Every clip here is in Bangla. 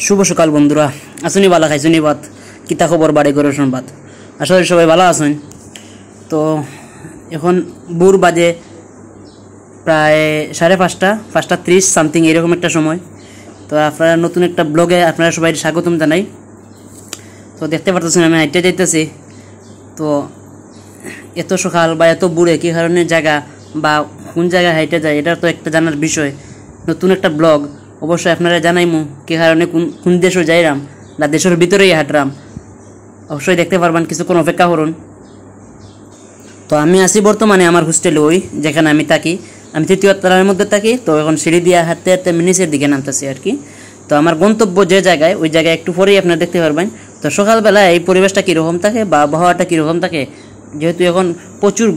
শুভ সকাল বন্ধুরা, আসুনি বালা খাইছুনি বাত কিতা খবর বাড়ি করে সংবাদ। আসলে সবাই ভালো আছেন। তো এখন ভোর বাজে প্রায় 5:30 সামথিং এরকম একটা সময়। তো আপনারা নতুন একটা ব্লগে আপনারা সবাই স্বাগতম জানাই। তো দেখতে পারতেছেন আমি হাইটে যাইতেছি। তো এত সকাল বা এত বুড়ে কী কারণে জায়গা বা কোন জায়গায় হাইটে যায় এটা তো একটা জানার বিষয়। নতুন একটা ব্লগ অবশ্যই আপনারা জানাইমু কী কারণে কোন দেশও যাইরাম না দেশের ভিতরেই হাঁটরাম, অবশ্যই দেখতে পারবেন। কিছুক্ষণ অপেক্ষা করুন। তো আমি আছি বর্তমানে আমার হোস্টেলে, ওই যেখানে আমি থাকি। আমি 3য় তলার মধ্যে থাকি। তো এখন সিঁড়ি দিয়ে হাঁটতে হাঁটতে আমি নিচের দিকে নামতেছি আর কি। তো আমার গন্তব্য যে জায়গায়, ওই জায়গায় একটু পরেই আপনারা দেখতে পারবেন। তো সকালবেলা এই পরিবেশটা কীরকম থাকে বা আবহাওয়াটা কীরকম থাকে, যেহেতু এখন প্রচুর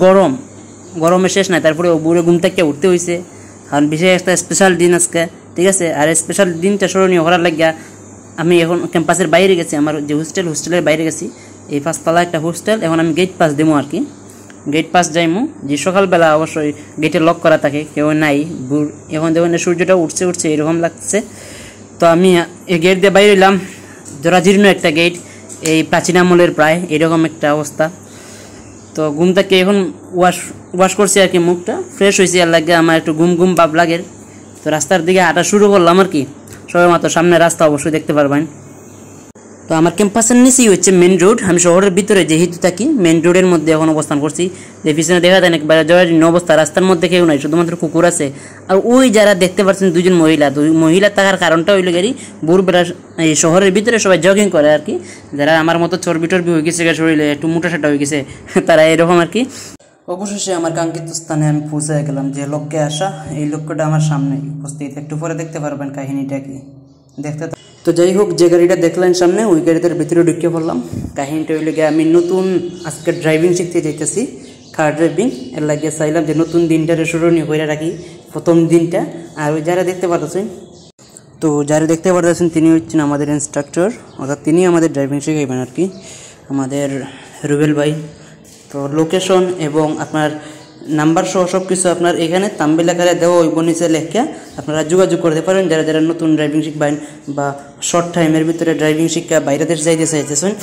গরমের শেষ নাই, তারপরে বুড়ে ঘুম থেকে উঠতে হয়েছে। কারণ বিশেষ একটা স্পেশাল দিন আজকে, ঠিক আছে। আর স্পেশাল দিনটা স্মরণীয় করার লাগিয়া আমি এখন ক্যাম্পাসের বাইরে গেছি, আমার যে হোস্টেলের বাইরে গেছি। এই 5তলা একটা হোস্টেল। এখন আমি গেট পাস দেবো আর কি, গেট পাস যাইমু। যে সকালবেলা অবশ্যই গেটে লক করা থাকে, কেউ নাই। এখন দেখুন সূর্যটা উঠছে এরকম লাগছে। তো আমি এই গেট দিয়ে বাইরে এলাম। জরাজীর্ণ একটা গেট, এই প্রাচীন আমলের প্রায় এরকম একটা অবস্থা। তো ঘুম থেকে এখন ওয়াশ করছি আর কি, মুখটা ফ্রেশ হয়েছি। আর লাগে আমার একটু ঘুম ভাব লাগে। তো রাস্তার দিকে হাঁটা শুরু করলাম আর কি। সবাই মাত্র সামনে রাস্তা অবশ্যই দেখতে পারবেন। তো আমার ক্যাম্পাসের নিচেই হচ্ছে মেন রোড। আমি শহরের ভিতরে যেহেতু থাকি, মেন রোডের মধ্যে এখন অবস্থান করছি। যে পিছনে দেখা যায় একবারে জরাজীর্ণ অবস্থা, রাস্তার মধ্যে কেউ নাই, শুধুমাত্র কুকুর আছে। আর ওই যারা দেখতে পাচ্ছেন দুই মহিলা থাকার কারণটা হইল গেরি ভোরবেলা এই শহরের ভিতরে সবাই জগিং করে আর কি। যারা আমার মতো চর্বি হয়ে গেছে, শরীরে একটু মোটাসাটা হয়ে গেছে, তারা এরকম আর কি। অবশেষে আমার কাঙ্ক্ষিত স্থানে আমি পৌঁছে গেলাম। যে লক্ষ্যে আসা, এই লক্ষ্যটা আমার সামনে উপস্থিত। একটু পরে দেখতে পারবেন কাহিনীটা কি দেখতে। তো যাই হোক, যে গাড়িটা দেখলেন সামনে, ওই গাড়িটার ভিতরে ঢুকে পড়লাম। কাহিনীটা হইলে গিয়ে আমি নতুন আজকে ড্রাইভিং শিখতে যাইতেছি, কার ড্রাইভিং। এর লাগিয়ে চাইলাম যে নতুন দিনটারে স্মরণীয় করে রাখি, প্রথম দিনটা। আর ওই যারা দেখতে পারতেছেন, তিনি হচ্ছেন আমাদের ইনস্ট্রাক্টর, অর্থাৎ তিনি আমাদের ড্রাইভিং শেখাইবেন আর কি, আমাদের রুবেল ভাই। তো লোকেশন এবং আপনার নাম্বার সহ সব কিছু আপনার এখানে তাম্বিল আকারে দেওয়া ওই নিচে লেখা আপনারা যোগাযোগ করতে পারেন, যারা নতুন ড্রাইভিং শিখবেন বা শর্ট টাইমের ভিতরে ড্রাইভিং শিক্ষা বাইরে দেশ যাইতে চাইতেছেন।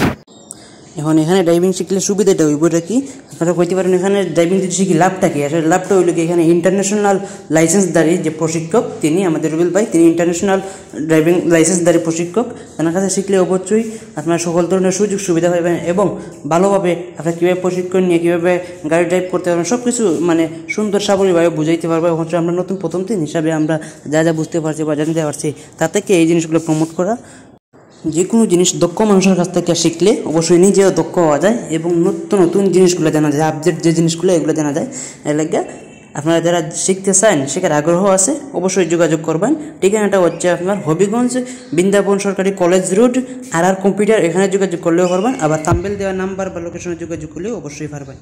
এখন এখানে ড্রাইভিং শিখলে সুবিধাটা হইবটা কি, আপনারা কইতে পারেন এখানে ড্রাইভিং যদি শিখি লাভটা কি। আসলে লাভটা হইল কি, এখানে ইন্টারন্যাশনাল লাইসেন্সধারী যে প্রশিক্ষক, তিনি আমাদের রুবেল ভাই, তিনি ইন্টারন্যাশনাল ড্রাইভিং লাইসেন্সধারী প্রশিক্ষক। তার কাছে শিখলে অবশ্যই আপনারা সকল ধরনের সুযোগ সুবিধা পাবেন এবং ভালোভাবে আপনারা কীভাবে প্রশিক্ষণ নিয়ে কীভাবে গাড়ি ড্রাইভ করতে পারবেন সব কিছু মানে সুন্দর সাবলীলভাবে বুঝাইতে পারবো। অবশ্যই আমরা নতুন প্রথম দিন হিসাবে আমরা যা বুঝতে পারছি বা জানতে পারছি, তা থেকে এই জিনিসগুলো প্রমোট করা। যে কোনো জিনিস দক্ষ মানুষের কাছ থেকে শিখলে অবশ্যই নিজেও দক্ষ হওয়া যায় এবং নতুন জিনিসগুলো জানা যায়, আপডেট যে জিনিসগুলো এগুলো জানা যায়। এর লাগে আপনারা যারা শিখতে চান, শেখার আগ্রহ আছে, অবশ্যই যোগাযোগ করবেন। ঠিকানাটা হচ্ছে আপনার হবিগঞ্জ বৃন্দাবন সরকারি কলেজ রোড, আর কম্পিউটার, এখানে যোগাযোগ করলেও পারবেন। আবার তাম্বেল দেওয়া নাম্বার বা লোকেশনে যোগাযোগ করলেও অবশ্যই পারবেন।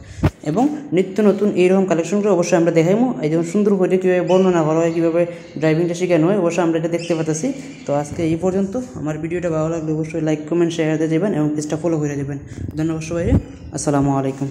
এবং নিত্য নতুন এইরকম কালেকশনগুলো অবশ্যই আমরা দেখাইমো। এই যেমন সুন্দর করে কীভাবে বর্ণনা করা হয়, কীভাবে ড্রাইভিংটা শেখানো হয়, অবশ্যই আমরা এটা দেখতে পাচ্ছি। তো আজকে এই পর্যন্ত। আমার ভিডিওটা ভালো লাগলে অবশ্যই লাইক কমেন্ট শেয়ার দিয়ে দেবেন এবং পেজটা ফলো করে দেবেন। ধন্যবাদ সবাই, আসসালামু আলাইকুম।